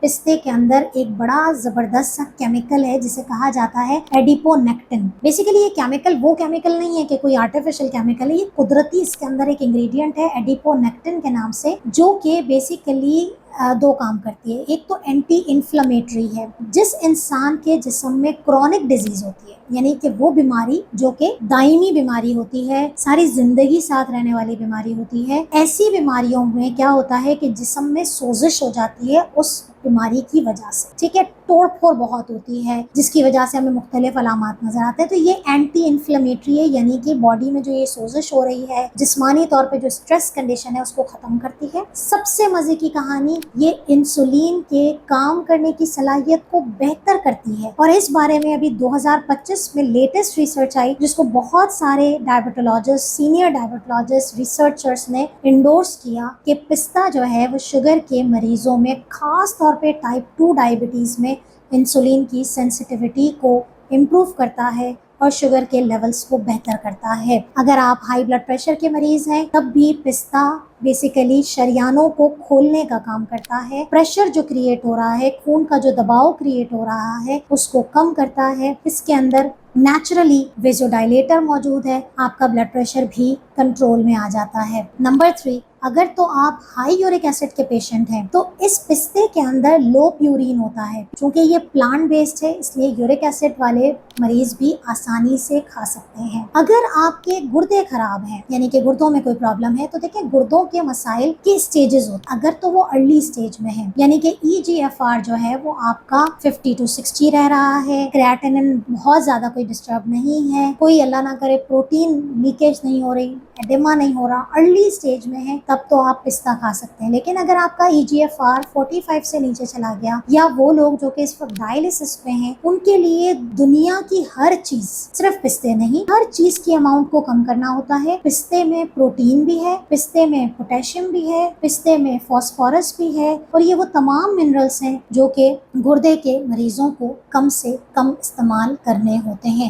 पिस्ते के अंदर एक बड़ा जबरदस्त सा केमिकल है जिसे कहा जाता है एडिपोनेक्टिन। बेसिकली ये केमिकल वो केमिकल नहीं है कि कोई आर्टिफिशियल केमिकल है, ये कुदरती इसके अंदर एक इंग्रेडिएंट है एडिपोनेक्टिन के नाम से, जो कि बेसिकली दो काम करती है। एक तो एंटी इन्फ्लेमेटरी है। जिस इंसान के जिस्म में क्रॉनिक डिजीज होती है, यानी कि वो बीमारी जो कि दायमी बीमारी होती है, सारी जिंदगी साथ रहने वाली बीमारी होती है, ऐसी बीमारियों में क्या होता है कि जिस्म में सोजिश हो जाती है उस बीमारी की वजह से, ठीक है, तोड़ फोड़ बहुत होती है जिसकी वजह से हमें मुख्तलिफ अलामात नजर आते हैं। तो ये एंटी इन्फ्लेमेटरी है, यानी कि बॉडी में जो ये सोजिश हो रही है, जिस्मानी तौर पे जो स्ट्रेस कंडीशन है उसको खत्म करती है। सबसे मजे की कहानी, ये इंसुलिन के काम करने की सलाहियत को बेहतर करती है। और इस बारे में अभी 2025 में लेटेस्ट रिसर्च आई जिसको बहुत सारे डायबिटोलॉजिस्ट, सीनियर डायबिटोलॉजिस्ट, रिसर्चर्स ने इंडोर्स किया कि पिस्ता जो है वो शुगर के मरीजों में, खास तौर पे टाइप 2 डायबिटीज में, इंसुलिन की सेंसिटिविटी को इम्प्रूव करता है और शुगर के लेवल्स को बेहतर करता है। अगर आप हाई ब्लड प्रेशर के मरीज हैं तब भी पिस्ता बेसिकली शरियानों को खोलने का काम करता है। प्रेशर जो क्रिएट हो रहा है, खून का जो दबाव क्रिएट हो रहा है, उसको कम करता है। इसके अंदर नेचुरली वेजोडाइलेटर मौजूद है, आपका ब्लड प्रेशर भी कंट्रोल में आ जाता है। नंबर 3, अगर तो आप हाई यूरिक एसिड के पेशेंट हैं तो इस पिस्ते के अंदर लो प्यूरिन होता है। चूंकि ये प्लांट बेस्ड है इसलिए यूरिक एसिड वाले मरीज भी आसानी से खा सकते हैं। अगर आपके गुर्दे खराब हैं, यानी कि गुर्दों में कोई प्रॉब्लम है, तो देखिए गुर्दों के मसाइल के स्टेजेस होते हैं। अगर तो वो अर्ली स्टेज में है, यानी कि EGFR जो है वो आपका 50 to 60 रह रहा है, क्रिएटिनिन बहुत ज्यादा कोई डिस्टर्ब नहीं है, कोई अल्लाह ना करे प्रोटीन लीकेज नहीं हो रही, एडेमा नहीं हो रहा, अर्ली स्टेज में है, तब तो आप पिस्ता खा सकते हैं। लेकिन अगर आपका EGFR 45 से नीचे चला गया, या वो लोग जो कि इस वक्त डायलिसिस पे हैं, उनके लिए दुनिया की हर चीज, सिर्फ पिस्ते नहीं, हर चीज की अमाउंट को कम करना होता है। पिस्ते में प्रोटीन भी है, पिस्ते में पोटेशियम भी है, पिस्ते में फास्फोरस भी है, और ये वो तमाम मिनरल्स हैं जो कि गुर्दे के मरीजों को कम से कम इस्तेमाल करने होते हैं।